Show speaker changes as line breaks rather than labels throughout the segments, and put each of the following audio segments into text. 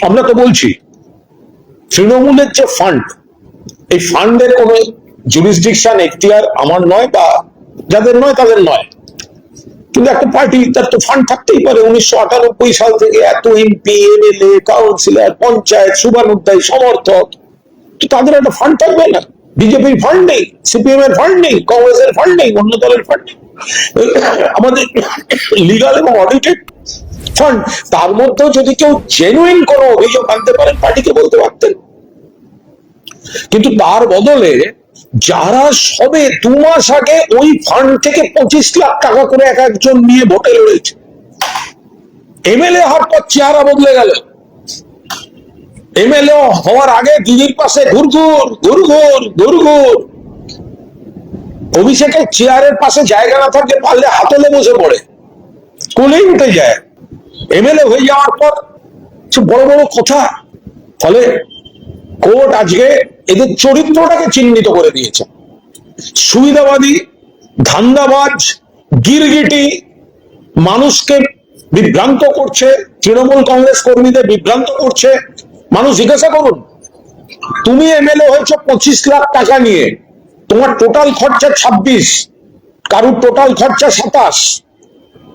আমরা তো বলছি তৃণমূলের যে ফান্ড, এই ফান্ডের কোন জুরিসডিকশন এখতিয়ার আমার নয়, বা যাদের নয় তাদের নয়, কিন্তু একটা পার্টি তার তো ফান্ড থাকতেই পারে। 1998 সাল থেকে এত এমপি, এমএলএ, কাউন্সিলর, পঞ্চায়েত, শুভানুধ্যায়ী, সমর্থক, তো তাদের একটা ফান্ড থাকবে না? বিজেপির ফান্ড নেই, সিপিএম এর ফান্ড নেই, কংগ্রেসের ফান্ড নেই, অন্য দলের ফান্ড নেই, আমাদের লিগাল এবং অডিটেড ফান্ড। তার মধ্যেও যদি কেউ জেনুইন কোনো অভিযোগ আনতে পারেন, পার্টিকে বলতে পারতেন। কিন্তু তার বদলে যারা সবে 2 মাস আগে ওই ফান্ড থেকে 25 লাখ টাকা করে এক একজন নিয়ে ভোটে লড়েছে, এমএলএ হওয়ার পর চেহারা বদলে গেল। এমএলএ হওয়ার আগে দিদির পাশে ঘুরঘুর ঘুরঘুর ঘুরঘুর, অভিষেকের চেয়ারের পাশে জায়গা না থাকলে পারলে হাতলে বসে পড়ে, কোলেই উঠে যায়। এমএলএ হয়ে যাওয়ার পর বড় বড় কথা। ফলে কোর্ট আজকে এদের চরিত্রটাকে চিহ্নিত করে দিয়েছে। সুবিধাবাদী, ধান্দাবাজ, গিরগিটি, মানুষকে বিভ্রান্ত করছে, তৃণমূল কংগ্রেস কর্মীদের বিভ্রান্ত করছে। মানুষ জিজ্ঞাসা করুন, তুমি এমএলএ হয়েছ 25 লাখ টাকা নিয়ে, তোমার টোটাল খরচা 26, কারুর টোটাল খরচা 27,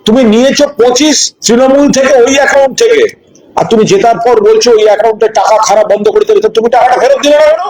তুমি নিয়েছো 25 তৃণমূল থেকে, ওই অ্যাকাউন্ট থেকে, আর তুমি জেতার পর বলছো ওই অ্যাকাউন্টে টাকা খারাপ বন্ধ করে দেবে, তুমি টাকাটা ফেরত দিলে না কেন?